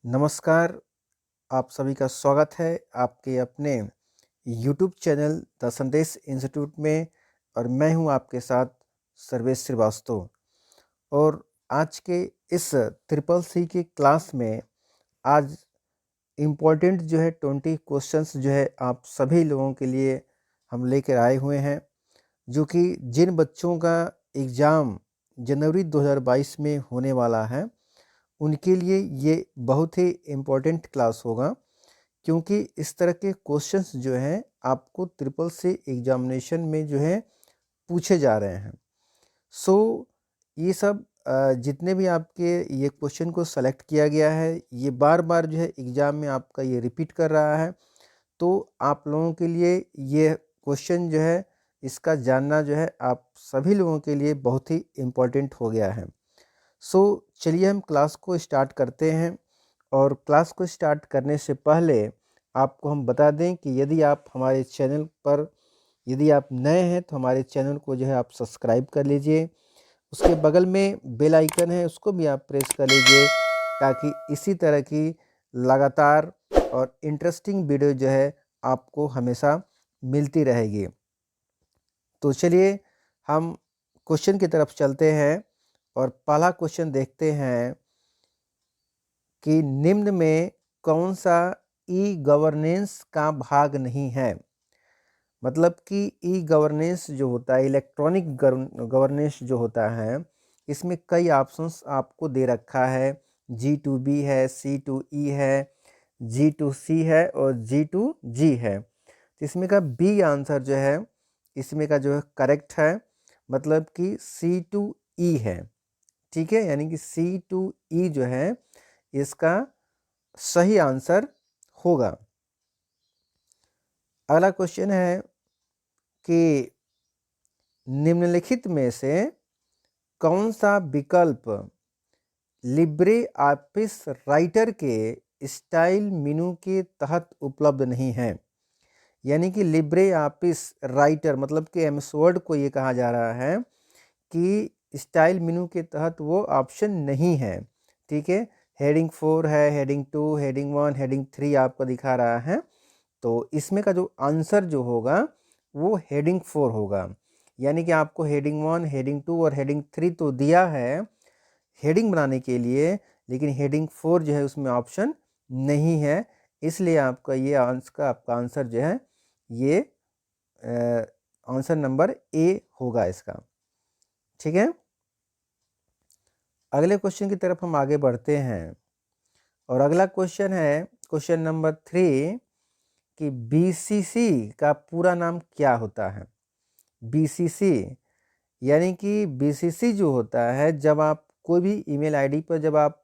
नमस्कार, आप सभी का स्वागत है आपके अपने यूट्यूब चैनल द संदेश इंस्टीट्यूट में। और मैं हूं आपके साथ सर्वेश श्रीवास्तव। और आज के इस ट्रिपल सी की क्लास में आज इम्पोर्टेंट जो है 20 क्वेश्चंस जो है आप सभी लोगों के लिए हम लेकर आए हुए हैं, जो कि जिन बच्चों का एग्ज़ाम जनवरी 2022 में होने वाला है उनके लिए ये बहुत ही इम्पोर्टेंट क्लास होगा, क्योंकि इस तरह के क्वेश्चंस जो हैं आपको ट्रिपल सी एग्जामिनेशन में जो है पूछे जा रहे हैं। सो ये सब जितने भी आपके ये क्वेश्चन को सेलेक्ट किया गया है, ये बार बार जो है एग्ज़ाम में आपका ये रिपीट कर रहा है। तो आप लोगों के लिए ये क्वेश्चन जो है इसका जानना जो है आप सभी लोगों के लिए बहुत ही इम्पोर्टेंट हो गया है। सो चलिए हम क्लास को स्टार्ट करते हैं। और क्लास को स्टार्ट करने से पहले आपको हम बता दें कि यदि आप हमारे चैनल पर यदि आप नए हैं तो हमारे चैनल को जो है आप सब्सक्राइब कर लीजिए। उसके बगल में बेल आइकन है, उसको भी आप प्रेस कर लीजिए, ताकि इसी तरह की लगातार और इंटरेस्टिंग वीडियो जो है आपको हमेशा मिलती रहेगी। तो चलिए हम क्वेश्चन की तरफ चलते हैं और पहला क्वेश्चन देखते हैं कि निम्न में कौन सा ई गवर्नेंस का भाग नहीं है। मतलब कि ई गवर्नेंस जो होता है, इलेक्ट्रॉनिक गवर्नेंस जो होता है, इसमें कई ऑप्शंस आपको दे रखा है। G2B है, C2E है, G2C है और G2G है। तो इसमें का बी आंसर जो है इसमें का जो है करेक्ट है, मतलब कि C2E है। ठीक है, यानी कि C2E जो है इसका सही आंसर होगा। अगला क्वेश्चन है कि निम्नलिखित में से कौन सा विकल्प लिब्रे ऑफिस राइटर के स्टाइल मेनू के तहत उपलब्ध नहीं है। यानी कि लिब्रे ऑफिस राइटर मतलब कि एमएस वर्ड को ये कहा जा रहा है कि स्टाइल मेनू के तहत वो ऑप्शन नहीं है। ठीक है, हेडिंग 4 है, हेडिंग 2, हेडिंग 1, हेडिंग 3 आपको दिखा रहा है। तो इसमें का जो आंसर जो होगा वो हेडिंग 4 होगा। यानी कि आपको हेडिंग 1, हेडिंग 2 और हेडिंग 3 तो दिया है हेडिंग बनाने के लिए, लेकिन हेडिंग 4 जो है उसमें ऑप्शन नहीं है। इसलिए आपका ये आपका आंसर जो है ये आंसर नंबर ए होगा इसका। ठीक है, अगले क्वेश्चन की तरफ हम आगे बढ़ते हैं। और अगला क्वेश्चन है क्वेश्चन नंबर 3 कि बीसीसी का पूरा नाम क्या होता है। बीसीसी यानी कि बीसीसी जो होता है, जब आप कोई भी ईमेल आईडी पर जब आप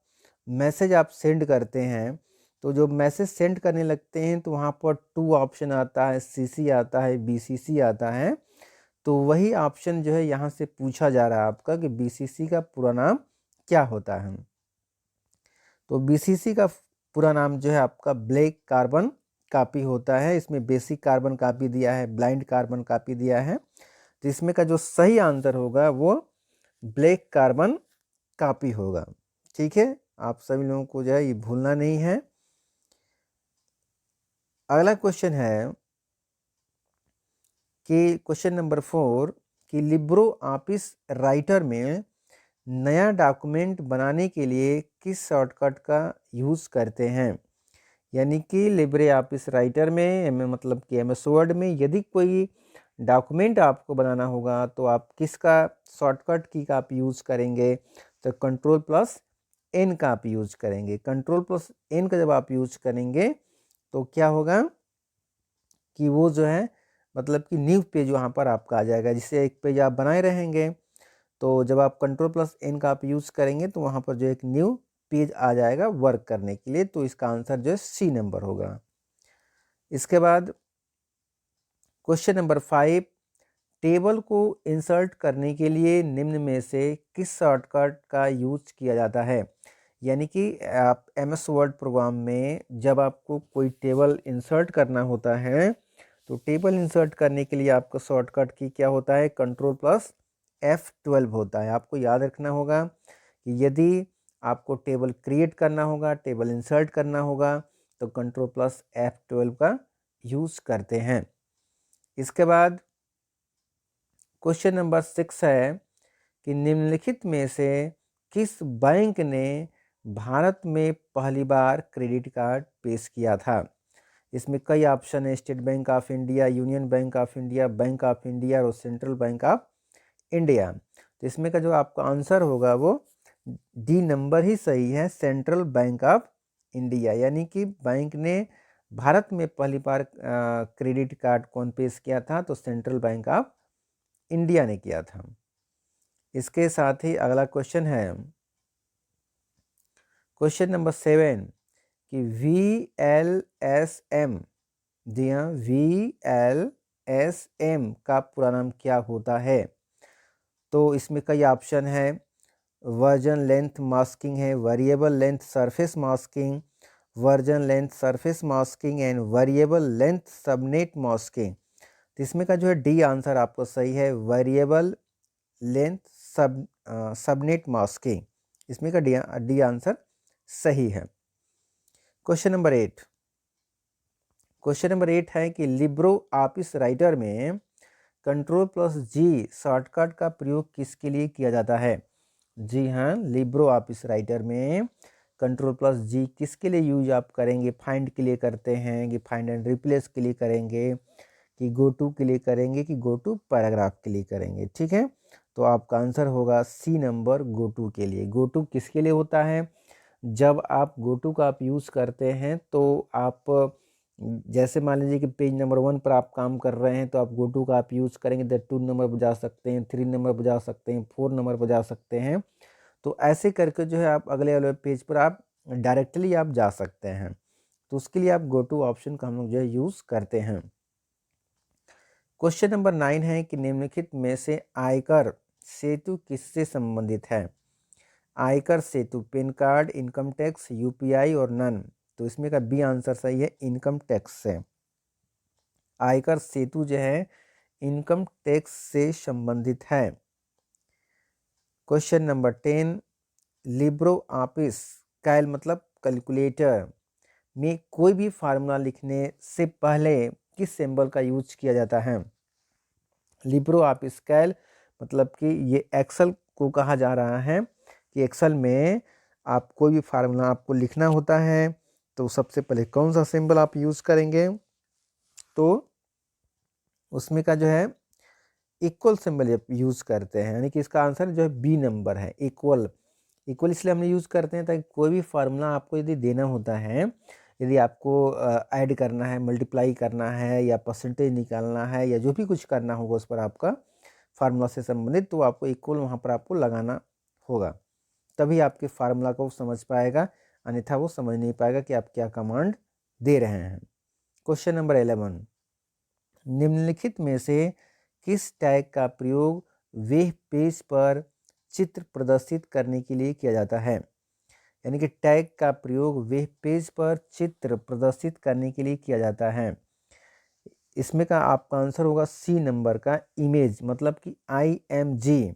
मैसेज आप सेंड करते हैं, तो जो मैसेज सेंड करने लगते हैं तो वहाँ पर 2 ऑप्शन आता है, सीसी आता है, बीसीसी आता है। तो वही ऑप्शन जो है यहाँ से पूछा जा रहा है आपका कि बीसीसी का पूरा नाम क्या होता है। तो बीसीसी का पूरा नाम जो है आपका ब्लैक कार्बन कॉपी होता है। इसमें बेसिक कार्बन कॉपी दिया है, ब्लाइंड कार्बन कॉपी दिया है। तो इसमें का जो सही आंसर होगा वो ब्लैक कार्बन कॉपी होगा। ठीक है, आप सभी लोगों को जो है ये भूलना नहीं है। अगला क्वेश्चन है कि क्वेश्चन नंबर 4 कि लिब्रो ऑफिस राइटर में नया डॉक्यूमेंट बनाने के लिए किस शॉर्टकट का यूज़ करते हैं। यानी कि लिब्रे ऑफिस राइटर में मतलब कि एमएस वर्ड में यदि कोई डॉक्यूमेंट आपको बनाना होगा तो आप किसका शॉर्टकट की का आप यूज़ करेंगे, तो कंट्रोल प्लस एन का आप यूज़ करेंगे। कंट्रोल प्लस एन का जब आप यूज़ करेंगे तो क्या होगा कि वो जो है मतलब कि न्यू पेज वहाँ पर आपका आ जाएगा। जिससे एक पेज आप बनाए रहेंगे, तो जब आप कंट्रोल प्लस एन का आप यूज़ करेंगे तो वहाँ पर जो एक न्यू पेज आ जाएगा वर्क करने के लिए। तो इसका आंसर जो है सी नंबर होगा। इसके बाद क्वेश्चन नंबर 5 टेबल को इंसर्ट करने के लिए निम्न में से किस शॉर्टकट का यूज किया जाता है। यानी कि आप एमएस वर्ड प्रोग्राम में जब आपको कोई टेबल इंसर्ट करना होता है, तो टेबल इंसर्ट करने के लिए आपका शॉर्टकट की क्या होता है, कंट्रोल प्लस F12 होता है। आपको याद रखना होगा कि यदि आपको टेबल क्रिएट करना होगा, टेबल इंसर्ट करना होगा, तो कंट्रोल प्लस F12 का यूज़ करते हैं। इसके बाद क्वेश्चन नंबर 6 है कि निम्नलिखित में से किस बैंक ने भारत में पहली बार क्रेडिट कार्ड पेश किया था। इसमें कई ऑप्शन है, state bank of India, union bank of India, bank of India और सेंट्रल बैंक ऑफ इंडिया। तो इसमें का जो आपका आंसर होगा वो डी नंबर ही सही है, सेंट्रल बैंक ऑफ इंडिया। यानी कि बैंक ने भारत में पहली बार क्रेडिट कार्ड कौन पेश किया था, तो सेंट्रल बैंक ऑफ इंडिया ने किया था। इसके साथ ही अगला क्वेश्चन है क्वेश्चन नंबर 7 कि VLSM, जी हाँ, VLSM का पूरा नाम क्या होता है। तो इसमें कई ऑप्शन है, वर्जन लेंथ मास्किंग है, variable length surface masking, version length surface masking and variable length subnet masking. तो इसमें का जो है डी आंसर आपको सही है, वेरिएबल लेंथ सबनेट मास्किंग। इसमें का डी आंसर सही है। क्वेश्चन नंबर 8, क्वेश्चन नंबर 8 है कि लिब्रो ऑफिस राइटर में कंट्रोल प्लस जी शॉर्टकट का प्रयोग किसके लिए किया जाता है। जी हाँ, लिब्रो ऑफिस राइटर में कंट्रोल प्लस जी किसके लिए यूज आप करेंगे। फाइंड के लिए करते हैं कि फाइंड एंड रिप्लेस के लिए करेंगे, कि गो टू के लिए करेंगे, कि गो टू पैराग्राफ के लिए करेंगे। ठीक है, तो आपका आंसर होगा सी नंबर, गो टू के लिए। गो टू किसके लिए होता है, जब आप गो टू का आप यूज़ करते हैं तो आप जैसे मान लीजिए कि पेज नंबर 1 पर आप काम कर रहे हैं, तो आप गो टू का आप यूज़ करेंगे तो 2 नंबर पर जा सकते हैं, 3 नंबर पर जा सकते हैं, 4 नंबर पर जा सकते हैं। तो ऐसे करके जो है आप अगले वाले पेज पर आप डायरेक्टली आप जा सकते हैं। तो उसके लिए आप गो टू ऑप्शन का हम लोग जो है यूज़ करते हैं। क्वेश्चन नंबर 9 है कि निम्नलिखित में से आयकर सेतु किससे संबंधित है। Aaykar Setu PAN card, income tax, UPI और नन। तो इसमें का बी आंसर सही है, इनकम टैक्स से। आयकर सेतु जो है इनकम टैक्स से संबंधित है। क्वेश्चन नंबर 10, लिब्रो ऑफिस कैल मतलब कैलकुलेटर में कोई भी फार्मूला लिखने से पहले किस सिंबल का यूज किया जाता है। लिब्रो ऑफिस कैल मतलब कि ये एक्सेल को कहा जा रहा है कि एक्सेल में आप कोई भी फार्मूला आपको लिखना होता है तो सबसे पहले कौन सा सिंबल आप यूज़ करेंगे, तो उसमें का जो है इक्वल सिंबल यूज़ करते हैं। यानी कि इसका आंसर जो है बी नंबर है, इक्वल। इक्वल इसलिए हम यूज़ करते हैं ताकि कोई भी फार्मूला आपको यदि देना होता है, यदि आपको ऐड करना है, मल्टीप्लाई करना है या परसेंटेज निकालना है या जो भी कुछ करना होगा उस पर आपका फार्मूला से संबंधित, तो आपको इक्वल वहाँ पर आपको लगाना होगा, तभी आपके फार्मूला को समझ पाएगा, अन्यथा वो समझ नहीं पाएगा कि आप क्या कमांड दे रहे हैं। क्वेश्चन नंबर 11, निम्नलिखित में से किस टैग का प्रयोग वेब पेज पर चित्र प्रदर्शित करने के लिए किया जाता है। यानी कि टैग का प्रयोग वेब पेज पर चित्र प्रदर्शित करने के लिए किया जाता है। इसमें का आपका आंसर होगा सी नंबर का, इमेज। मतलब कि IMG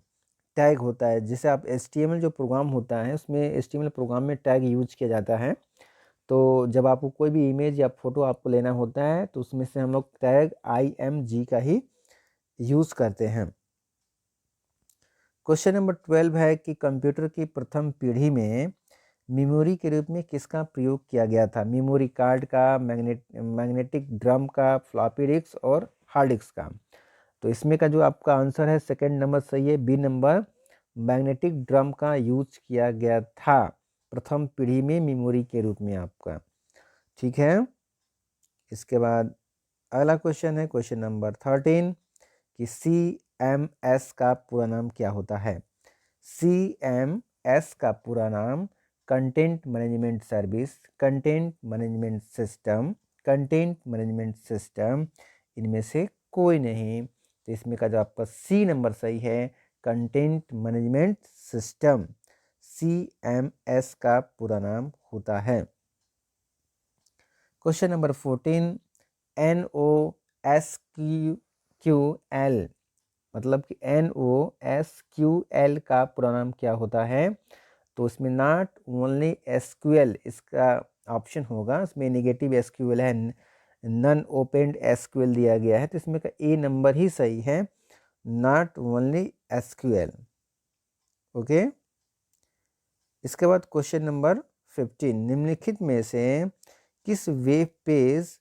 टैग होता है, जैसे आप HTML जो प्रोग्राम होता है उसमें HTML प्रोग्राम में टैग यूज किया जाता है। तो जब आपको कोई भी इमेज या फोटो आपको लेना होता है तो उसमें से हम लोग टैग IMG का ही यूज़ करते हैं। क्वेश्चन नंबर 12 है कि कंप्यूटर की प्रथम पीढ़ी में मेमोरी के रूप में किसका प्रयोग किया गया था। मेमोरी कार्ड का, मैग्नेटिक ड्रम का, फ्लॉपी डिस्क और हार्ड डिस्क का। तो इसमें का जो आपका आंसर है सेकंड नंबर सही है, बी नंबर, मैग्नेटिक ड्रम का यूज किया गया था प्रथम पीढ़ी में मेमोरी के रूप में आपका। ठीक है, इसके बाद अगला क्वेश्चन है क्वेश्चन नंबर 13 कि CMS का पूरा नाम क्या होता है। CMS का पूरा नाम content management service, content management system, content management system, इनमें से कोई नहीं। तो इसमें का जो आपका सी नंबर सही है, कंटेंट मैनेजमेंट सिस्टम CMS का पूरा नाम होता है। क्वेश्चन नंबर 14, NOSQL मतलब कि NOSQL का पूरा नाम क्या होता है। तो इसमें नॉट ओनली एसक्यूएल इसका ऑप्शन होगा। इसमें नेगेटिव एसक्यूएल है, नन ओपनड एसक्यूएल दिया गया है, तो इसमें का ए नंबर ही सही है, नॉट ओनली एसक्यूएल। ओके। इसके बाद क्वेश्चन नंबर 15, निम्नलिखित में से किस वेब पेज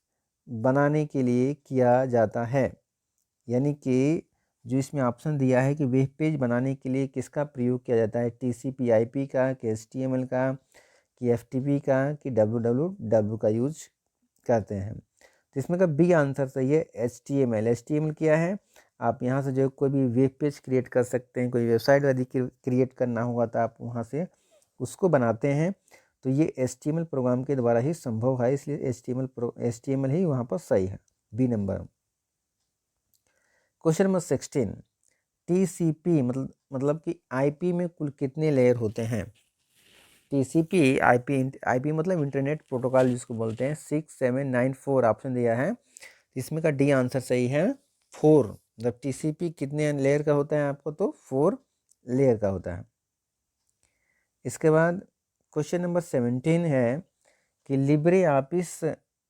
बनाने के लिए किया जाता है, यानी कि जो इसमें ऑप्शन दिया है कि वेब पेज बनाने के लिए किसका प्रयोग किया जाता है, TCP/IP का, कि HTML का, कि FTP का, कि www का यूज करते हैं। तो इसमें का बी आंसर सही है, HTML। HTML क्या है, आप यहाँ से जो कोई भी वेब पेज क्रिएट कर सकते हैं, कोई वेबसाइट यदि क्रिएट करना होगा तो आप वहाँ से उसको बनाते हैं, तो ये HTML प्रोग्राम के द्वारा ही संभव है, इसलिए HTML ही वहाँ पर सही है, B number. Question number 16, TCP मतलब कि IP में कुल कितने लेयर होते हैं। TCP IP मतलब इंटरनेट प्रोटोकॉल जिसको बोलते हैं, 6794 ऑप्शन दिया है, इसमें का डी आंसर सही है, 4। मतलब TCP कितने लेयर का होता है आपको, तो 4 लेयर का होता है। इसके बाद क्वेश्चन नंबर 17 है कि लिब्रे ऑफिस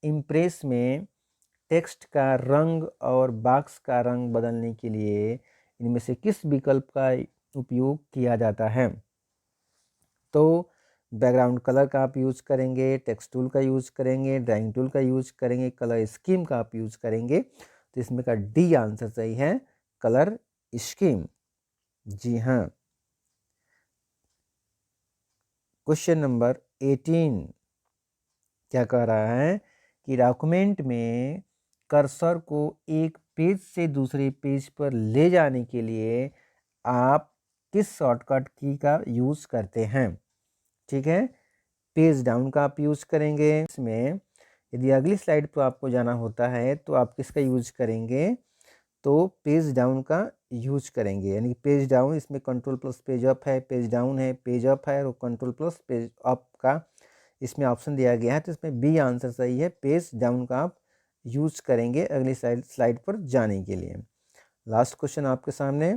इम्प्रेस में टेक्स्ट का रंग और बॉक्स का रंग बदलने के लिए इनमें से किस विकल्प का उपयोग किया जाता है। तो बैकग्राउंड कलर का आप यूज करेंगे, टेक्स्ट टूल का यूज करेंगे, ड्राइंग टूल का यूज करेंगे, कलर स्कीम का आप यूज करेंगे, तो इसमें का डी आंसर सही है, कलर स्कीम। जी हाँ। क्वेश्चन नंबर 18 क्या कह रहा है कि डॉक्यूमेंट में कर्सर को एक पेज से दूसरे पेज पर ले जाने के लिए आप किस शॉर्टकट की का यूज करते हैं। ठीक है, पेज डाउन का आप यूज करेंगे। इसमें यदि अगली स्लाइड पर आपको जाना होता है तो आप किसका यूज करेंगे, तो पेज डाउन का यूज करेंगे, यानी पेज डाउन, इसमें कंट्रोल प्लस पेज अप है, पेज डाउन है, पेज अप है, और कंट्रोल प्लस पेज अप का इसमें ऑप्शन दिया गया है, तो इसमें बी आंसर सही है, पेज डाउन का आप यूज करेंगे अगली स्लाइड पर जाने के लिए। लास्ट क्वेश्चन आपके सामने,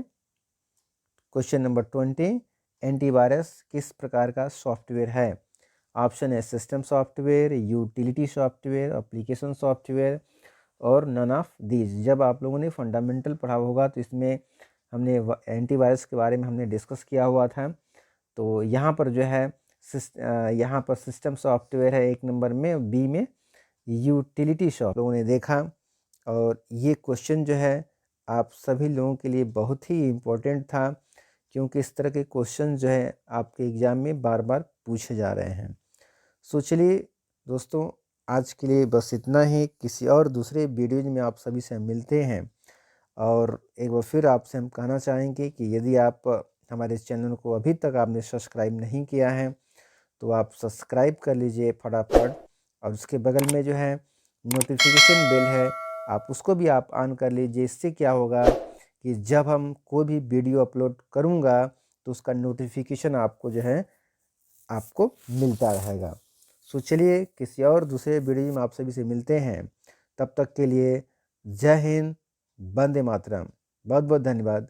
क्वेश्चन नंबर 20, एंटीवायरस किस प्रकार का सॉफ्टवेयर है। ऑप्शन है system software, utility software, application software, और नन ऑफ दीज। जब आप लोगों ने फंडामेंटल पढ़ा होगा तो इसमें हमने एंटीवायरस के बारे में हमने डिस्कस किया हुआ था। तो यहाँ पर जो है यहाँ पर सिस्टम सॉफ्टवेयर है एक नंबर में, बी में यूटिलिटी सॉफ्टवेयर लोगों ने देखा। और ये क्वेश्चन जो है आप सभी लोगों के लिए बहुत ही इम्पोर्टेंट था, क्योंकि इस तरह के क्वेश्चन जो है आपके एग्ज़ाम में बार बार पूछे जा रहे हैं। सो चलिए दोस्तों, आज के लिए बस इतना ही। किसी और दूसरे वीडियोज में आप सभी से मिलते हैं। और एक बार फिर आपसे हम कहना चाहेंगे कि यदि आप हमारे चैनल को अभी तक आपने सब्सक्राइब नहीं किया है तो आप सब्सक्राइब कर लीजिए फटाफट, और उसके बगल में जो है नोटिफिकेशन बेल है, आप उसको भी आप ऑन कर लीजिए। इससे क्या होगा कि जब हम कोई भी वीडियो अपलोड करूँगा तो उसका नोटिफिकेशन आपको जो है आपको मिलता रहेगा। सो चलिए किसी और दूसरे वीडियो में आप सभी से मिलते हैं। तब तक के लिए जय हिंद, वंदे मातरम। बहुत बहुत धन्यवाद।